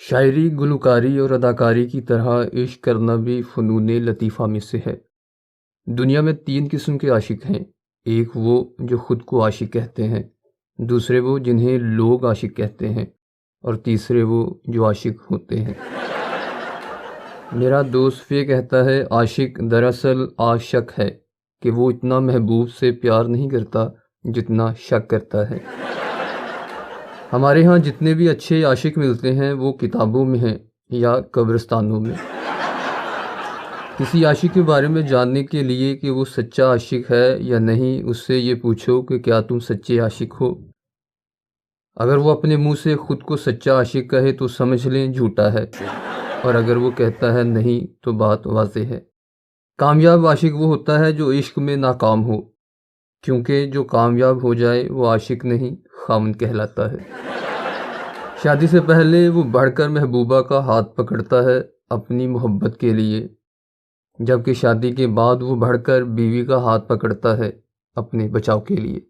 شاعری، گلوکاری اور اداکاری کی طرح عشق کرنا بھی فنون لطیفہ میں سے ہے۔ دنیا میں 3 قسم کے عاشق ہیں۔ ایک وہ جو خود کو عاشق کہتے ہیں، دوسرے وہ جنہیں لوگ عاشق کہتے ہیں، اور تیسرے وہ جو عاشق ہوتے ہیں۔ میرا دوست یہ کہتا ہے عاشق دراصل عاشق ہے کہ وہ اتنا محبوب سے پیار نہیں کرتا جتنا شک کرتا ہے۔ ہمارے ہاں جتنے بھی اچھے عاشق ملتے ہیں وہ کتابوں میں ہیں یا قبرستانوں میں۔ کسی عاشق کے بارے میں جاننے کے لیے کہ وہ سچا عاشق ہے یا نہیں، اس سے یہ پوچھو کہ کیا تم سچے عاشق ہو۔ اگر وہ اپنے منہ سے خود کو سچا عاشق کہے تو سمجھ لیں جھوٹا ہے، اور اگر وہ کہتا ہے نہیں تو بات واضح ہے۔ کامیاب عاشق وہ ہوتا ہے جو عشق میں ناکام ہو، کیونکہ جو کامیاب ہو جائے وہ عاشق نہیں خاوند کہلاتا ہے۔ شادی سے پہلے وہ بڑھ کر محبوبہ کا ہاتھ پکڑتا ہے اپنی محبت کے لیے، جبکہ شادی کے بعد وہ بڑھ کر بیوی کا ہاتھ پکڑتا ہے اپنے بچاؤ کے لیے۔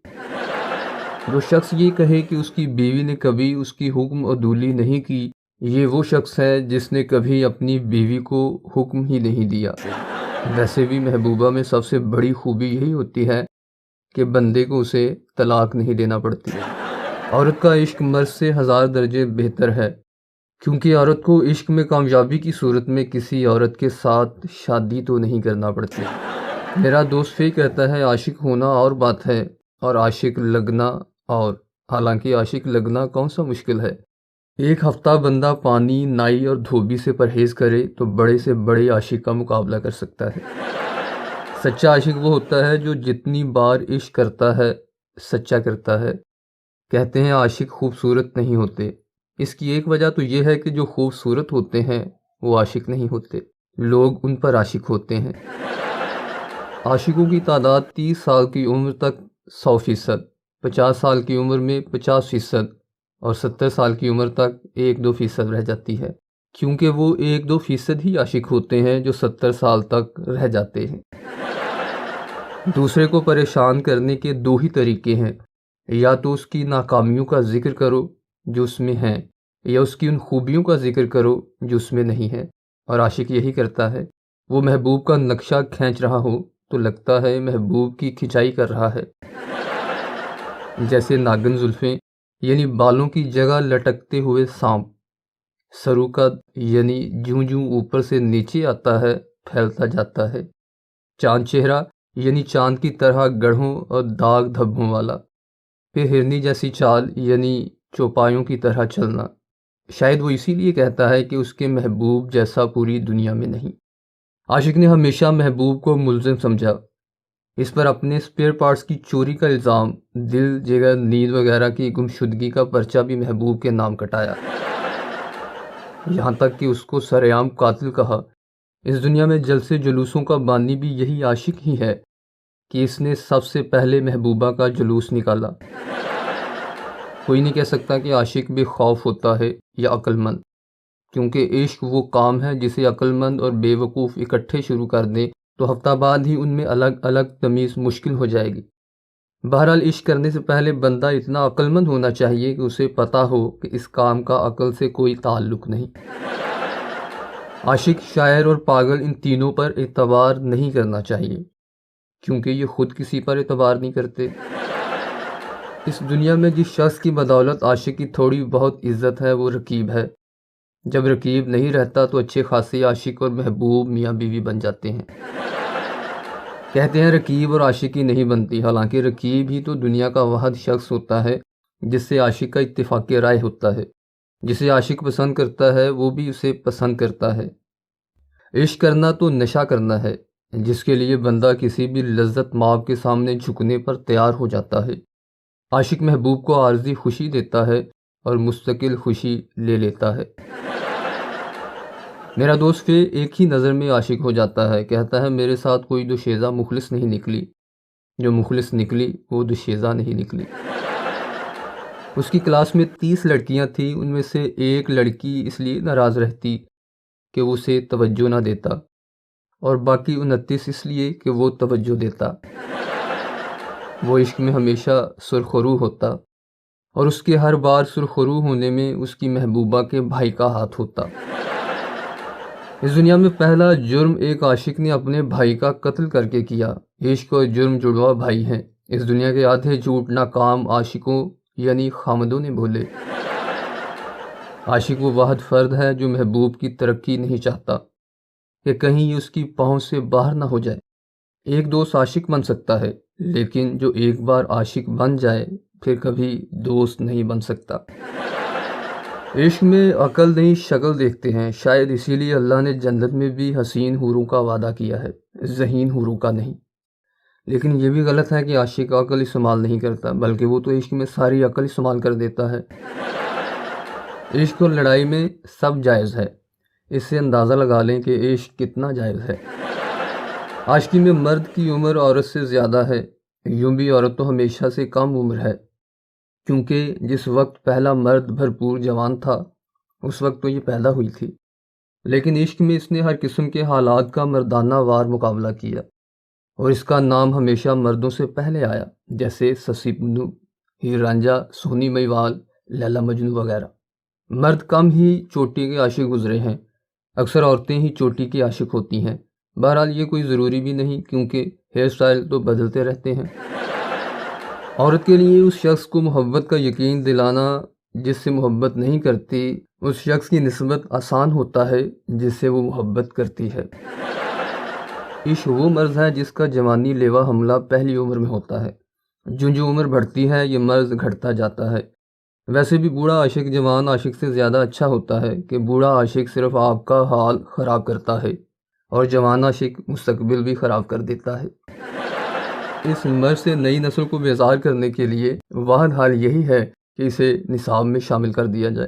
جو شخص یہ کہے کہ اس کی بیوی نے کبھی اس کی حکم عدولی نہیں کی، یہ وہ شخص ہے جس نے کبھی اپنی بیوی کو حکم ہی نہیں دیا۔ ویسے بھی محبوبہ میں سب سے بڑی خوبی یہی ہوتی ہے کہ بندے کو اسے طلاق نہیں دینا پڑتی۔ عورت کا عشق مرد سے 1000 درجے بہتر ہے، کیونکہ عورت کو عشق میں کامیابی کی صورت میں کسی عورت کے ساتھ شادی تو نہیں کرنا پڑتی۔ میرا دوست یہ کہتا ہے عاشق ہونا اور بات ہے اور عاشق لگنا اور، حالانکہ عاشق لگنا کون سا مشکل ہے۔ ایک ہفتہ بندہ پانی، نائی اور دھوبی سے پرہیز کرے تو بڑے سے بڑے عاشق کا مقابلہ کر سکتا ہے۔ سچا عاشق وہ ہوتا ہے جو جتنی بار عشق کرتا ہے سچا کرتا ہے۔ کہتے ہیں عاشق خوبصورت نہیں ہوتے، اس کی ایک وجہ تو یہ ہے کہ جو خوبصورت ہوتے ہیں وہ عاشق نہیں ہوتے، لوگ ان پر عاشق ہوتے ہیں۔ عاشقوں کی تعداد 30 سال کی عمر تک 100%، 50 سال کی عمر میں 50% اور 70 سال کی عمر تک 1-2% رہ جاتی ہے، کیونکہ وہ 1-2% ہی عاشق ہوتے ہیں جو 70 سال تک رہ جاتے ہیں۔ دوسرے کو پریشان کرنے کے 2 ہی طریقے ہیں، یا تو اس کی ناکامیوں کا ذکر کرو جو اس میں ہیں، یا اس کی ان خوبیوں کا ذکر کرو جو اس میں نہیں ہے، اور عاشق یہی کرتا ہے۔ وہ محبوب کا نقشہ کھینچ رہا ہو تو لگتا ہے محبوب کی کھچائی کر رہا ہے، جیسے ناگن زلفیں یعنی بالوں کی جگہ لٹکتے ہوئے سانپ، سرو کا یعنی جوں جوں اوپر سے نیچے آتا ہے پھیلتا جاتا ہے، چاند چہرہ یعنی چاند کی طرح گڑھوں اور داغ دھبوں والا، پھر ہرنی جیسی چال یعنی چوپایوں کی طرح چلنا۔ شاید وہ اسی لیے کہتا ہے کہ اس کے محبوب جیسا پوری دنیا میں نہیں۔ عاشق نے ہمیشہ محبوب کو ملزم سمجھا، اس پر اپنے اسپیئر پارٹس کی چوری کا الزام، دل، جگر، نیند وغیرہ کی گمشدگی کا پرچہ بھی محبوب کے نام کٹایا، یہاں تک کہ اس کو سرعام قاتل کہا۔ اس دنیا میں جلسے جلوسوں کا بانی بھی یہی عاشق ہی ہے کہ اس نے سب سے پہلے محبوبہ کا جلوس نکالا۔ کوئی نہیں کہہ سکتا کہ عاشق بے خوف ہوتا ہے یا عقل مند، کیونکہ عشق وہ کام ہے جسے عقل مند اور بے وقوف اکٹھے شروع کر دیں تو ہفتہ بعد ہی ان میں الگ الگ تمیز مشکل ہو جائے گی۔ بہرحال عشق کرنے سے پہلے بندہ اتنا عقل مند ہونا چاہیے کہ اسے پتہ ہو کہ اس کام کا عقل سے کوئی تعلق نہیں۔ عاشق، شاعر اور پاگل، ان تینوں پر اعتبار نہیں کرنا چاہیے، کیونکہ یہ خود کسی پر اعتبار نہیں کرتے۔ اس دنیا میں جس شخص کی بدولت عاشق کی تھوڑی بہت عزت ہے وہ رقیب ہے۔ جب رقیب نہیں رہتا تو اچھے خاصے عاشق اور محبوب میاں بیوی بن جاتے ہیں۔ کہتے ہیں رقیب اور عاشقی نہیں بنتی، حالانکہ رقیب ہی تو دنیا کا واحد شخص ہوتا ہے جس سے عاشق کا اتفاق رائے ہوتا ہے۔ جسے عاشق پسند کرتا ہے وہ بھی اسے پسند کرتا ہے۔ عشق کرنا تو نشہ کرنا ہے، جس کے لیے بندہ کسی بھی لذت مآب کے سامنے جھکنے پر تیار ہو جاتا ہے۔ عاشق محبوب کو عارضی خوشی دیتا ہے اور مستقل خوشی لے لیتا ہے۔ میرا دوست ایک ہی نظر میں عاشق ہو جاتا ہے، کہتا ہے میرے ساتھ کوئی دوشیزہ مخلص نہیں نکلی، جو مخلص نکلی وہ دوشیزہ نہیں نکلی۔ اس کی کلاس میں 30 لڑکیاں تھیں، ان میں سے ایک لڑکی اس لیے ناراض رہتی کہ وہ اسے توجہ نہ دیتا، اور باقی 29 اس لیے کہ وہ توجہ دیتا۔ وہ عشق میں ہمیشہ سرخرو ہوتا اور اس کے ہر بار سرخرو ہونے میں اس کی محبوبہ کے بھائی کا ہاتھ ہوتا۔ اس دنیا میں پہلا جرم ایک عاشق نے اپنے بھائی کا قتل کر کے کیا۔ عشق اور جرم جڑوا بھائی ہیں۔ اس دنیا کے آدھے جھوٹ ناکام عاشقوں یعنی خامدوں نے بولے۔ عاشق وہ واحد فرد ہے جو محبوب کی ترقی نہیں چاہتا کہ کہیں یہ اس کی پہنچ سے باہر نہ ہو جائے۔ ایک دوست عاشق بن سکتا ہے، لیکن جو ایک بار عاشق بن جائے پھر کبھی دوست نہیں بن سکتا۔ عشق میں عقل نہیں شکل دیکھتے ہیں، شاید اسی لیے اللہ نے جنت میں بھی حسین حوروں کا وعدہ کیا ہے، ذہین حوروں کا نہیں۔ لیکن یہ بھی غلط ہے کہ عاشق عقل استعمال نہیں کرتا، بلکہ وہ تو عشق میں ساری عقل استعمال کر دیتا ہے۔ عشق اور لڑائی میں سب جائز ہے، اس سے اندازہ لگا لیں کہ عشق کتنا جائز ہے۔ عاشقی میں مرد کی عمر عورت سے زیادہ ہے، یوں بھی عورت تو ہمیشہ سے کم عمر ہے، کیونکہ جس وقت پہلا مرد بھرپور جوان تھا اس وقت تو یہ پیدا ہوئی تھی۔ لیکن عشق میں اس نے ہر قسم کے حالات کا مردانہ وار مقابلہ کیا، اور اس کا نام ہمیشہ مردوں سے پہلے آیا، جیسے سسی پنو، ہیر رانجھا، سونی مہیوال، لیلا مجنو وغیرہ۔ مرد کم ہی چوٹی کے عاشق گزرے ہیں، اکثر عورتیں ہی چوٹی کی عاشق ہوتی ہیں۔ بہرحال یہ کوئی ضروری بھی نہیں، کیونکہ ہیئر سٹائل تو بدلتے رہتے ہیں۔ عورت کے لیے اس شخص کو محبت کا یقین دلانا جس سے محبت نہیں کرتی، اس شخص کی نسبت آسان ہوتا ہے جس سے وہ محبت کرتی ہے۔ عشق وہ مرض ہے جس کا جوانی لیوا حملہ پہلی عمر میں ہوتا ہے۔ جو عمر بڑھتی ہے یہ مرض گھٹتا جاتا ہے۔ ویسے بھی بوڑھا عاشق جوان عاشق سے زیادہ اچھا ہوتا ہے کہ بوڑھا عاشق صرف آپ کا حال خراب کرتا ہے اور جوان عاشق مستقبل بھی خراب کر دیتا ہے۔ اس مرض سے نئی نسل کو بیزار کرنے کے لیے واحد حال یہی ہے کہ اسے نصاب میں شامل کر دیا جائے۔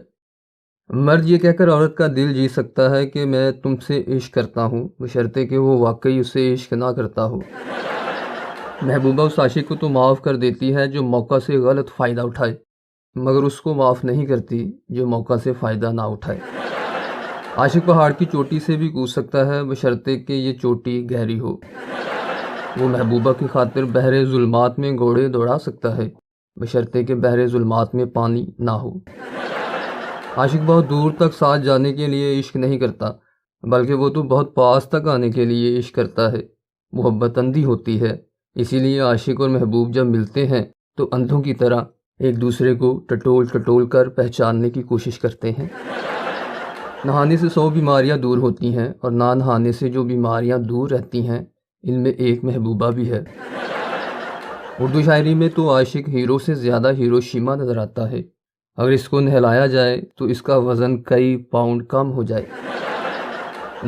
مرد یہ کہہ کر عورت کا دل جیت سکتا ہے کہ میں تم سے عشق کرتا ہوں، بشرطے کہ وہ واقعی اس سے عشق نہ کرتا ہو۔ محبوبہ اس عاشق کو تو معاف کر دیتی ہے جو موقع سے غلط فائدہ اٹھائے، مگر اس کو معاف نہیں کرتی جو موقع سے فائدہ نہ اٹھائے۔ عاشق پہاڑ کی چوٹی سے بھی کود سکتا ہے، بشرطے کہ یہ چوٹی گہری ہو۔ وہ محبوبہ کی خاطر بحر ظلمات میں گھوڑے دوڑا سکتا ہے، بشرطے کہ بحر ظلمات میں پانی نہ ہو۔ عاشق بہت دور تک ساتھ جانے کے لیے عشق نہیں کرتا، بلکہ وہ تو بہت پاس تک آنے کے لیے عشق کرتا ہے۔ محبت اندھی ہوتی ہے، اسی لیے عاشق اور محبوب جب ملتے ہیں تو اندھوں کی طرح ایک دوسرے کو ٹٹول کر پہچاننے کی کوشش کرتے ہیں۔ نہانے سے 100 بیماریاں دور ہوتی ہیں، اور نہ نہانے سے جو بیماریاں دور رہتی ہیں ان میں ایک محبوبہ بھی ہے۔ اردو شاعری میں تو عاشق ہیرو سے زیادہ ہیروشیما نظر آتا ہے، اگر اس کو نہلایا جائے تو اس کا وزن کئی پاؤنڈ کم ہو جائے۔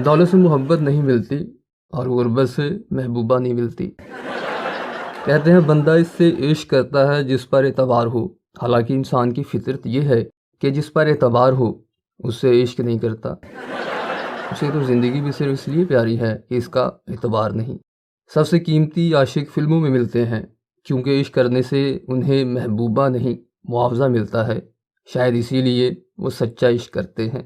دولت سے محبت نہیں ملتی اور غربت سے محبوبہ نہیں ملتی۔ کہتے ہیں بندہ اس سے عشق کرتا ہے جس پر اعتبار ہو، حالانکہ انسان کی فطرت یہ ہے کہ جس پر اعتبار ہو اس سے عشق نہیں کرتا۔ اسے تو زندگی بھی صرف اس لیے پیاری ہے کہ اس کا اعتبار نہیں۔ سب سے قیمتی عاشق فلموں میں ملتے ہیں، کیونکہ عشق کرنے سے انہیں محبوبہ نہیں معاوضہ ملتا ہے، شاید اسی لیے وہ سچا عشق کرتے ہیں۔